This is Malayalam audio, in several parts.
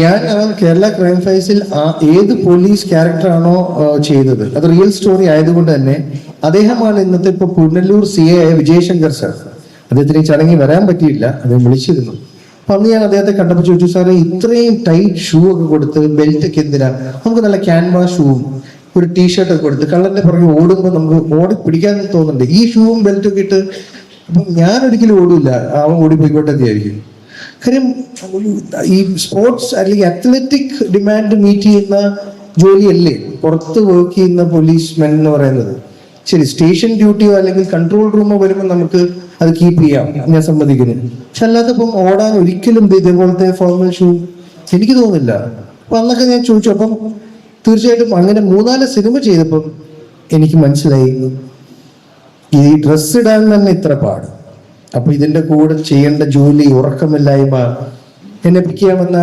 ഞാൻ കേരള ക്രൈം ഫൈൽസിൽ ഏത് പോലീസ് ക്യാരക്ടറാണോ ചെയ്തത്, അത് റിയൽ സ്റ്റോറി ആയതുകൊണ്ട് തന്നെ അദ്ദേഹമാണ് ഇന്നത്തെ ഇപ്പൊ പുനലൂർ CA ആയ വിജയശങ്കർ സാർ. അദ്ദേഹത്തിന് ഈ ചടങ്ങിൽ വരാൻ പറ്റിയില്ല, അദ്ദേഹം വിളിച്ചിരുന്നു. അപ്പൊ അന്ന് ഞാൻ അദ്ദേഹത്തെ കണ്ടപ്പോൾ ചോദിച്ചു, സാറേ ഇത്രയും ടൈറ്റ് ഷൂ ഒക്കെ കൊടുത്ത് ബെൽറ്റ് ഒക്കെ എന്തിനാ, നമുക്ക് നല്ല ക്യാൻവാസ് ഷൂവും ഒരു ടീഷർട്ട് ഒക്കെ കൊടുത്ത് കള്ളന്റെ പുറകെ ഓടുമ്പോൾ നമുക്ക് ഓടി പിടിക്കാൻ തോന്നുന്നുണ്ട്. ഈ ഷൂവും ബെൽറ്റും ഒക്കെ ഇട്ട് അപ്പൊ ഞാൻ ഒരിക്കലും ഓടില്ല, അവൻ ഓടിപ്പോയിക്കോട്ടെ ആയിരിക്കും. കാര്യം ഈ സ്പോർട്സ് അല്ലെങ്കിൽ അത്ലറ്റിക് ഡിമാൻഡ് മീറ്റ് ചെയ്യുന്ന ജോലിയല്ലേ പുറത്ത് വർക്ക് ചെയ്യുന്ന പോലീസ്മെൻ എന്ന് പറയുന്നത്. ശരി, സ്റ്റേഷൻ ഡ്യൂട്ടിയോ അല്ലെങ്കിൽ കൺട്രോൾ റൂമോ വരുമ്പോൾ നമുക്ക് അത് കീപ്പ് ചെയ്യാം, ഞാൻ സമ്മതിക്കുന്നു. പക്ഷെ അല്ലാത്തപ്പം ഓടാൻ ഒരിക്കലും ഇതേപോലത്തെ ഫോർമൽ ഷൂ എനിക്ക് തോന്നുന്നില്ല. അപ്പൊ അന്നൊക്കെ ഞാൻ ചോദിച്ചു. അപ്പം തീർച്ചയായിട്ടും അങ്ങനെ 3-4 സിനിമ ചെയ്തപ്പം എനിക്ക് മനസ്സിലായി ഈ ഡ്രസ് ഇടാൻ തന്നെ ഇത്ര പാട്. അപ്പൊ ഇതിന്റെ കൂടെ ചെയ്യേണ്ട ജോലി, ഉറക്കമില്ലായ്മ. എന്നെ പിക്ക് ചെയ്യാമെന്ന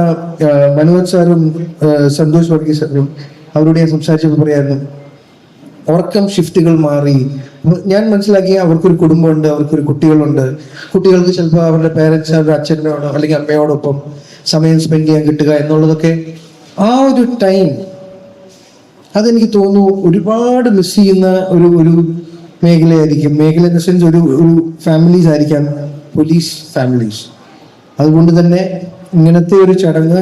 മനോജ് സാറും സന്തോഷ് വർഗീസ് സാറും അവരോട് ഞാൻ സംസാരിച്ചപ്പോൾ പറയായിരുന്നു, ഉറക്കം ഷിഫ്റ്റുകൾ മാറി. ഞാൻ മനസ്സിലാക്കി അവർക്കൊരു കുടുംബമുണ്ട്, അവർക്കൊരു കുട്ടികളുണ്ട്. കുട്ടികൾക്ക് ചിലപ്പോൾ അവരുടെ പേരൻസ്, അവരുടെ അച്ഛനോടോ അല്ലെങ്കിൽ അമ്മയോടൊപ്പം സമയം സ്പെൻഡ് ചെയ്യാൻ കിട്ടുക എന്നുള്ളതൊക്കെ ആ ഒരു ടൈം അതെനിക്ക് തോന്നുന്നു ഒരുപാട് മിസ് ചെയ്യുന്ന ഒരു മേഖലയായിരിക്കും. മേഖല ഇൻ ദ സെൻസ് ഒരു ഫാമിലീസ് ആയിരിക്കാം, പോലീസ് ഫാമിലീസ്. അതുകൊണ്ട് തന്നെ ഇങ്ങനത്തെ ഒരു ചടങ്ങ്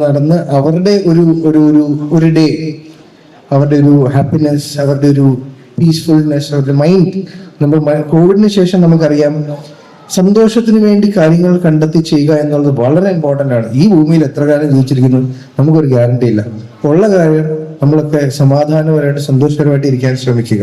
നടന്ന് അവരുടെ ഒരു ഡേ, അവരുടെ ഒരു ഹാപ്പിനെസ്, അവരുടെ ഒരു പീസ്ഫുൾനെസ്, അവരുടെ മൈൻഡ്. നമ്മൾ കോവിഡിന് ശേഷം നമുക്കറിയാം സന്തോഷത്തിന് വേണ്ടി കാര്യങ്ങൾ കണ്ടെത്തി ചെയ്യുക എന്നുള്ളത് വളരെ ഇമ്പോർട്ടൻ്റ് ആണ്. ഈ ഭൂമിയിൽ എത്ര കാലം ജീവിച്ചിരിക്കുന്നു നമുക്കൊരു ഗ്യാരണ്ടി ഇല്ല. ഉള്ള കാര്യം നമ്മളൊക്കെ സമാധാനപരമായിട്ട് സന്തോഷപരമായിട്ട് ഇരിക്കാൻ ശ്രമിക്കുക.